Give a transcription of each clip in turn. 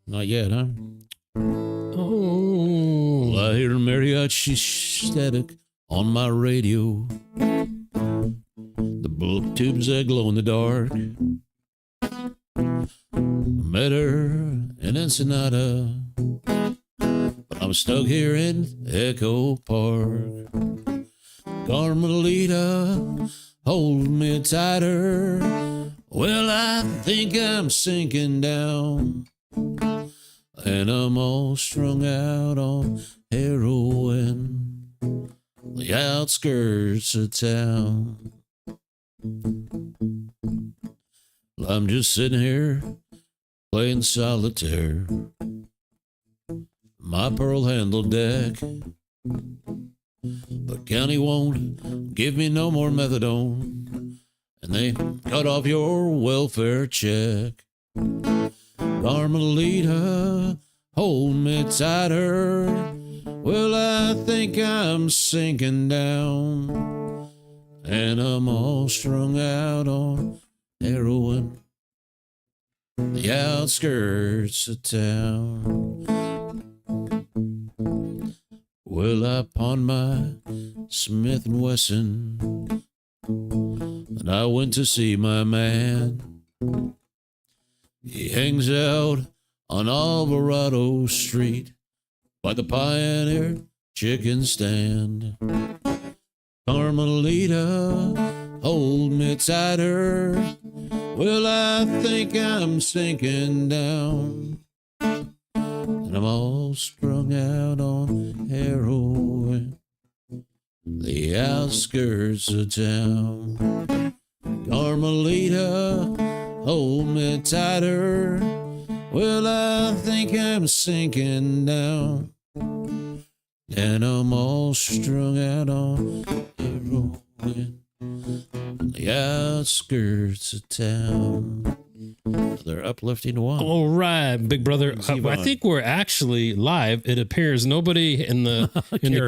Not yet, huh? Oh. Well, I hear mariachi static on my radio. The bullet tubes that glow in the dark. Met her in Ensenada, but I'm stuck here in Echo Park. Carmelita, hold me tighter. Well, I think I'm sinking down, and I'm all strung out on heroin, the outskirts of town. I'm just sitting here playing solitaire, my pearl-handled deck. The county won't give me no more methadone, and they cut off your welfare check. Carmelita, hold me tighter. Well, I think I'm sinking down, and I'm all strung out on heroin, the outskirts of town. Well, I pawned my Smith & Wesson, and I went to see my man. He hangs out on Alvarado Street by the Pioneer Chicken Stand. Carmelita, hold me tighter. Well, I think I'm sinking down, and I'm all strung out on heroin, the outskirts of town. Carmelita, hold me tighter. Well, I think I'm sinking down, and I'm all strung out on heroin, the outskirts of town. They're uplifting one. All right, big brother. I think we're actually live. It appears nobody in the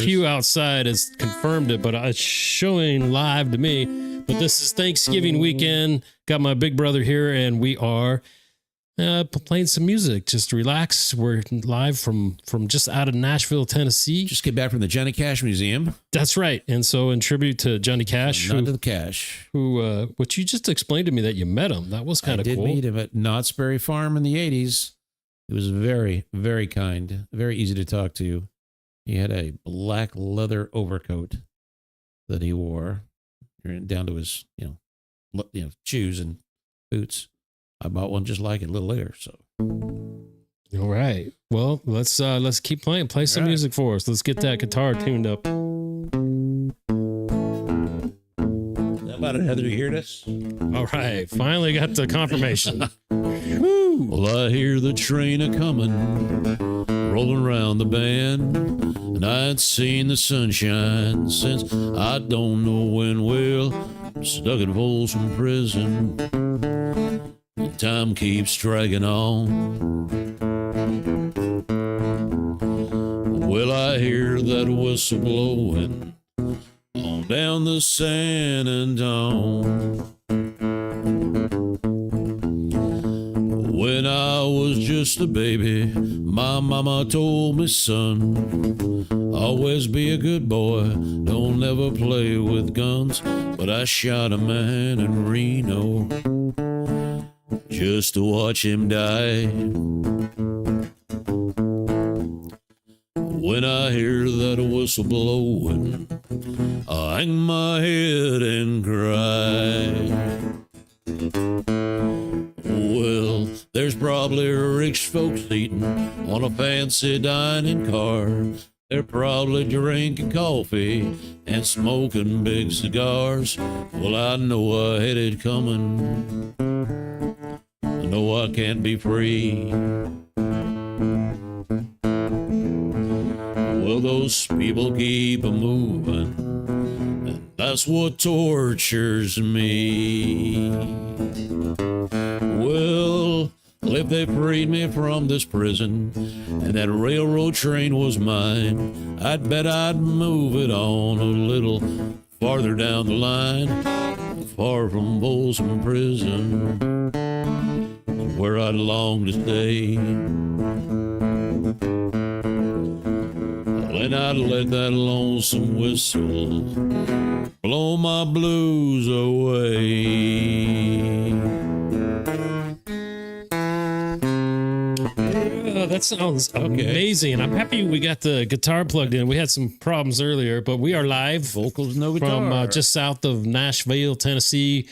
queue outside has confirmed it, but it's showing live to me. But this is Thanksgiving weekend. Got my big brother here, and we are playing some music. Just relax. We're live from just out of Nashville, Tennessee. Just get back from the Johnny Cash Museum. That's right. And so in tribute to Johnny Cash. Not to the Cash. Who, what you just explained to me that you met him. That was kind of cool. I did meet him at Knott's Berry Farm in the 80s. He was very, very kind. Very easy to talk to. He had a black leather overcoat that he wore down to his, shoes and boots. I bought one just like it a little later. So, all right. Well, let's keep playing. Play some music for us. Let's get that guitar tuned up. How about it, Heather? You hear this? All right. Finally got the confirmation. Well, I hear the train a coming, rolling around the bend, and I'd seen the sunshine since I don't know when. Well, stuck in Folsom Prison. Time keeps dragging on. Well, I hear that whistle blowing on down the San Antone. When I was just a baby, my mama told me, son, always be a good boy, don't ever play with guns. But I shot a man in Reno just to watch him die. When I hear that whistle blowing, I hang my head and cry. Well, there's probably rich folks eating on a fancy dining car. They're probably drinking coffee and smoking big cigars. Well, I know I had it coming. I know I can't be free. Well, those people keep a-moving, and that's what tortures me. Well, if they freed me from this prison and that railroad train was mine, I'd bet I'd move it on a little farther down the line, far from Folsom Prison. where I'd long to stay. And I'd let that lonesome whistle blow my blues away. That sounds amazing. And I'm happy we got the guitar plugged in. We had some problems earlier, but we are live. Vocals, no guitar. From just south of Nashville, Tennessee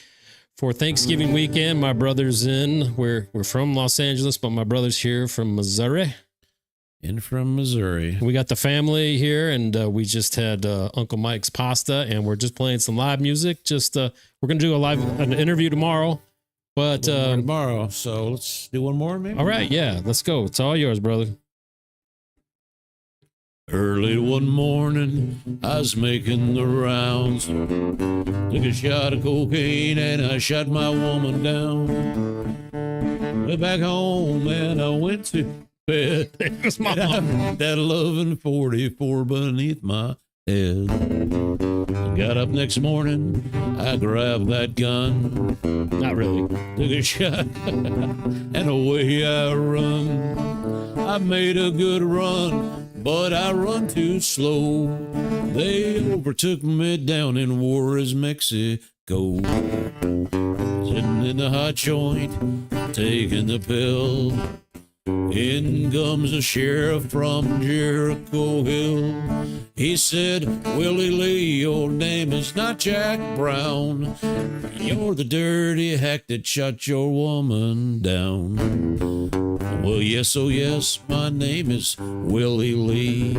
for Thanksgiving weekend. My brother's in. We're from Los Angeles, but my brother's here from Missouri. In from Missouri. We got the family here, and we just had Uncle Mike's pasta, and we're just playing some live music. We're going to do an interview tomorrow. But tomorrow, so let's do one more, maybe. All right, yeah, let's go. It's all yours, brother. Early one morning, I was making the rounds. Took a shot of cocaine and I shot my woman down. Went back home and I went to bed. There's my mom. That 1144 beneath my head. Got up next morning, I grabbed that gun. Not really. Took a shot, and away I run. I made a good run, but I run too slow. They overtook me down in Juarez, Mexico. Sitting in the hot joint, taking the pill. In comes a sheriff from Jericho Hill. He said, Willie Lee, your name is not Jack Brown. You're the dirty hack that shot your woman down. Well, yes, oh yes, my name is Willie Lee.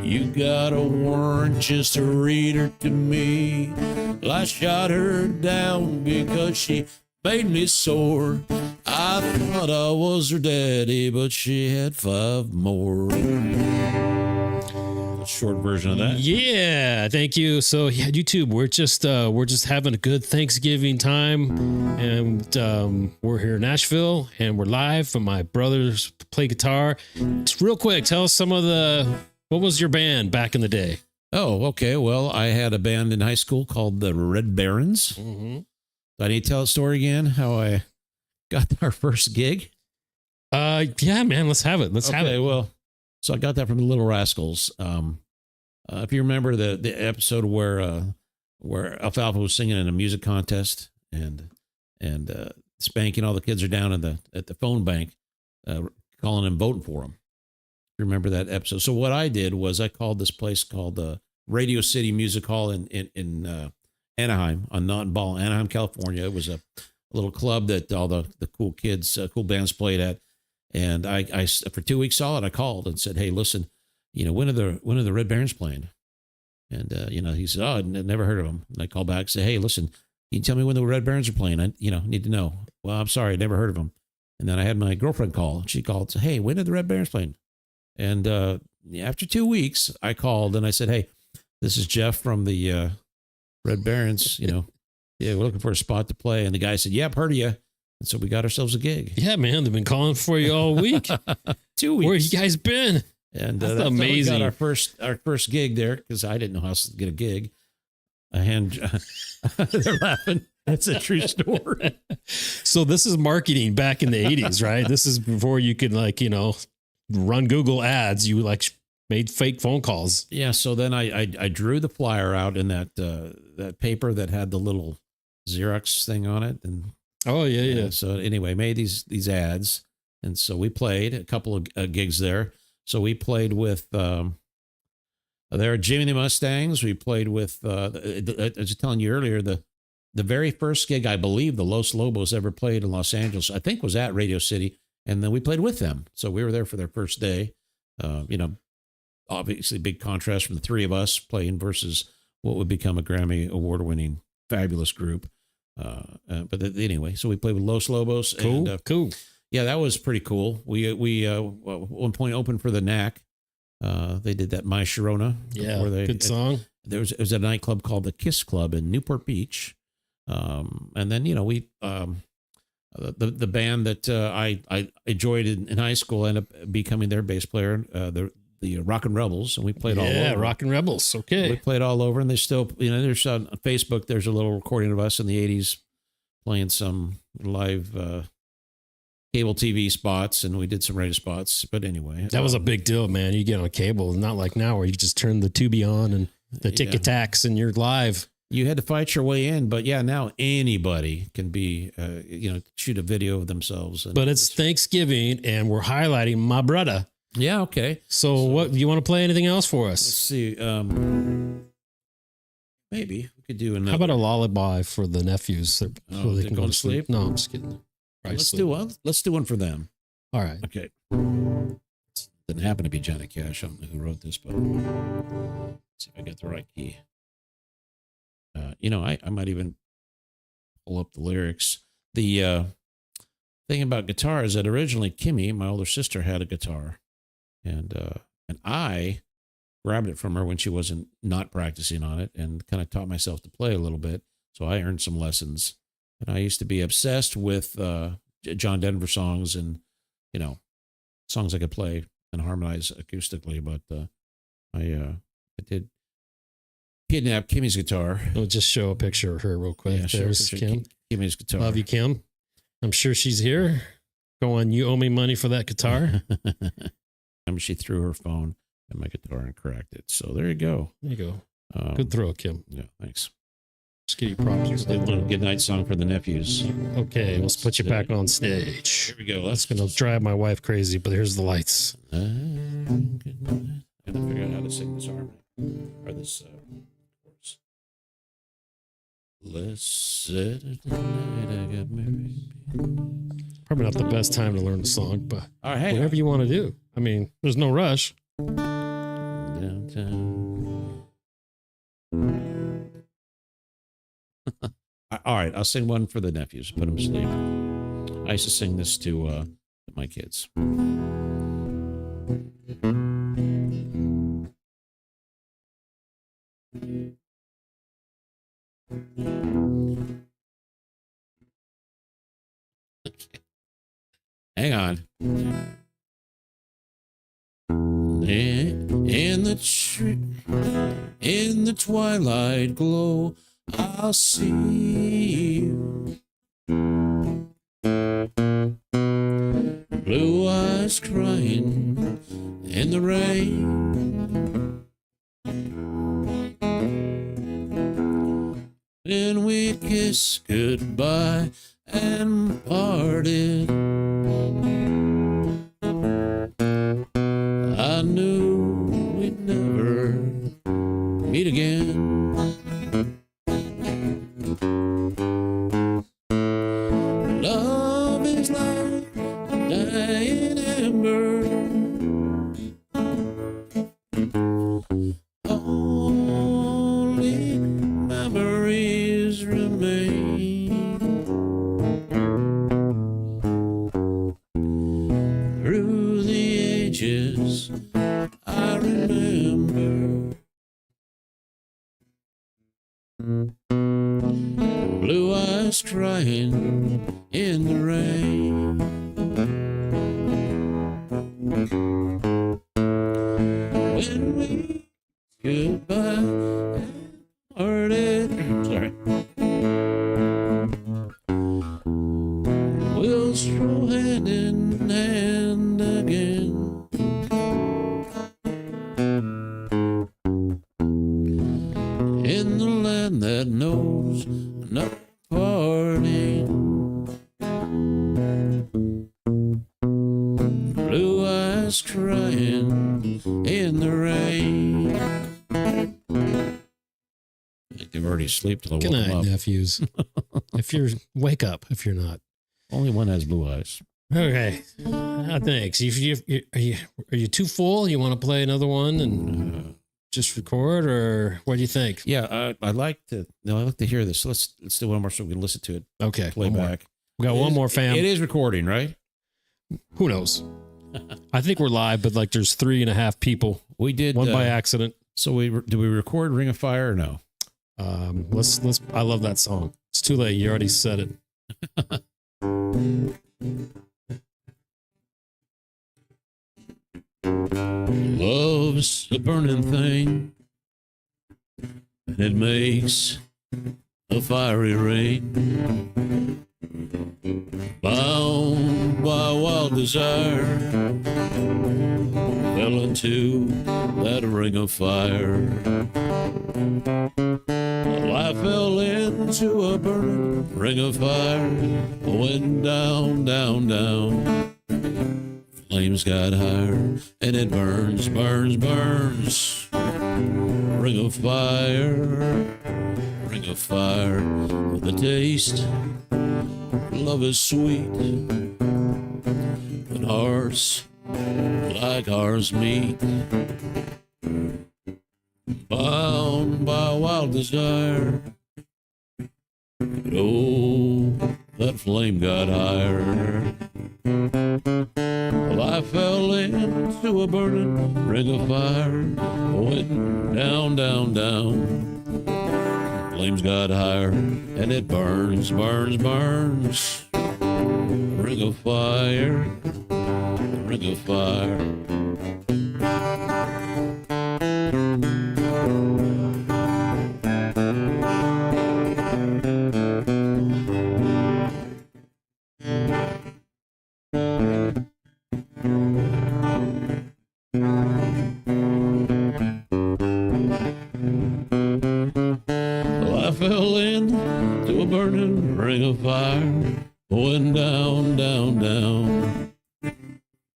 You got a warrant just to read her to me. Well, I shot her down because she made me sore. I thought I was her daddy, but she had 5 more. Short version of that. Yeah, thank you. So yeah, YouTube, we're just having a good Thanksgiving time, and we're here in Nashville, and we're live. And my brothers play guitar. Just real quick, tell us what was your band back in the day? Oh, okay. Well, I had a band in high school called the Red Barons. Mm-hmm. Do I need to tell the story again? How I got our first gig? Yeah, man, let's have it. Let's have it. Well, so I got that from the Little Rascals. If you remember the episode where Alfalfa was singing in a music contest and spanking all the kids are down at the phone bank, calling and voting for them. You remember that episode? So what I did was I called this place called the Radio City Music Hall in Anaheim on Naughton Ball, Anaheim, California. It was a little club that all the cool kids, cool bands played at. And I for 2 weeks solid, I called and said, hey, listen, when are the Red Barons playing? And, he said, oh, I'd never heard of them. And I called back and said, hey, listen, can you tell me when the Red Barons are playing? I, need to know. Well, I'm sorry, I never heard of them. And then I had my girlfriend call. She called and said, hey, when are the Red Barons playing? And after 2 weeks, I called and I said, hey, this is Jeff from the Red Barons, yeah, we're looking for a spot to play. And the guy said, yep, heard of you. And so we got ourselves a gig. Yeah, man, they've been calling for you all week. 2 weeks. Where you guys been? And that's amazing. We got our first gig there because I didn't know how to get a gig. They're laughing. That's a true story. So this is marketing back in the 80s, right? This is before you could run Google ads. You made fake phone calls. Yeah. So then I drew the flyer out in that paper that had the little Xerox thing on it. And oh yeah. So anyway, made these ads. And so we played a couple of gigs there. So we played with there at Jimmy the Mustangs. We played with I was telling you earlier, the very first gig I believe the Los Lobos ever played in Los Angeles, I think was at Radio City, and then we played with them. So we were there for their first day. Obviously big contrast from the three of us playing versus what would become a Grammy award-winning fabulous group. But anyway, so we played with Los Lobos. Cool, and, cool. Yeah, that was pretty cool. We at one point opened for the Knack. They did that My Sharona. Yeah, good song. It was at a nightclub called the Kiss Club in Newport Beach. And then we the band that I enjoyed in high school ended up becoming their bass player. The Rockin' Rebels, and we played all over. Yeah, Rockin' Rebels. Okay, we played all over, and they still there's on Facebook. There's a little recording of us in the '80s playing some live cable TV spots, and we did some radio spots. But anyway, that was a big deal, man. You get on cable, not like now where you just turn the Tubi on and the ticket tax and you're live. You had to fight your way in, but yeah, now anybody can be, shoot a video of themselves. But it's Thanksgiving, and we're highlighting my brother. Yeah, okay. So what, do you want to play anything else for us? Let's see. Maybe we could do another. How about a lullaby for the nephews so they can go to sleep? No, I'm just kidding. Let's do one. Let's do one for them. All right. Okay. Didn't happen to be Johnny Cash. I don't know who wrote this, but let's see if I got the right key. I might even pull up the lyrics. The thing about guitar is that originally Kimmy, my older sister, had a guitar, and I grabbed it from her when she wasn't not practicing on it, and kind of taught myself to play a little bit. So I earned some lessons, and I used to be obsessed with John Denver songs and songs I could play and harmonize acoustically. But I did kidnap Kimmy's guitar. We'll just show a picture of her real quick. Yeah, there's Kim. Kimmy's guitar. Love you, Kim. I'm sure she's here. Go on, you owe me money for that guitar. She threw her phone at my guitar and cracked it. So there you go. There you go. Good throw, Kim. Yeah, thanks. Just give you props. A little good night song for the nephews. Okay, let's put you back on stage. Here we go. That's going to drive my wife crazy, but here's the lights. I gotta figure out how to sing this harmony. Or this chorus. Let's Saturday night I got married. Probably not the best time to learn the song, but all right, whatever you want to do. I mean, there's no rush. Downtown. All right, I'll sing one for the nephews. Put them to sleep. I used to sing this to my kids. Hang on. In the twilight glow, I'll see you. Blue eyes crying in the rain. Then we kissed goodbye and parted. I knew we'd never meet again. Love is like a dying ember. Only memories remain. Through the ages, I remember. Blue eyes crying in the rain. When we goodbye and parted. Sorry. We'll stroll hand in hand again. In the land that knows no parting. Blue eyes crying in the rain. They've already asleep till I woke Good them night, up. nephews. Wake up if you're not. Only one has blue eyes. Okay. Thanks. Are you too full? You want to play another one and just record, or what do you think? Yeah, I'd like to. No, I'd like to hear this. So let's do one more so we can listen to it. Okay. Play back. We got one more, fam. It is recording, right? Who knows? I think we're live, but like there's 3.5 people. We did one by accident. So do we record Ring of Fire or no? Let's. I love that song. It's too late. You already said it. Love's a burning thing, and it makes a fiery rain. Bound by wild desire, fell into that ring of fire. Well, I fell into a burning ring of fire, went down, down, down. Flames got higher, and it burns, burns, burns. Ring of fire, ring of fire. The taste, love is sweet, when hearts like ours meet. Bound by wild desire, oh, that flame got higher. Well, I fell into a burning ring of fire, went down, down, down. Flames got higher, and it burns, burns, burns. Ring of fire, ring of fire. Well, I fell into a burning ring of fire, went down, down, down.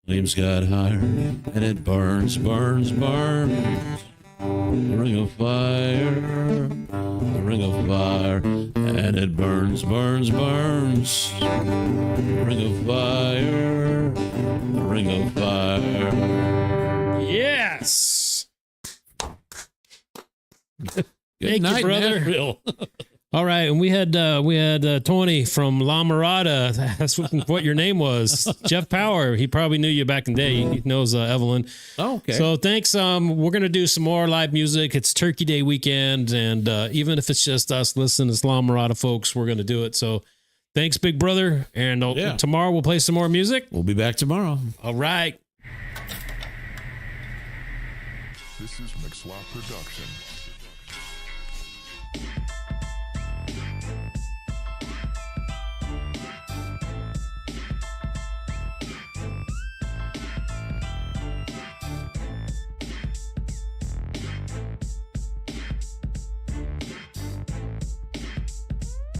Flames got higher, and it burns, burns, burns. Ring of fire, the ring of fire, and it burns, burns, burns. Ring of fire, the ring of fire. Yes. Good Thank night, you, brother. Nashville. All right, and we had Tony from La Mirada. That's what your name was. Jeff Power. He probably knew you back in the day. He knows Evelyn. Oh, okay. So thanks. We're gonna do some more live music. It's Turkey Day weekend, and even if it's just us listening to La Mirada folks, we're gonna do it. So thanks, big brother. And tomorrow we'll play some more music. We'll be back tomorrow. All right. This is McSwap Production.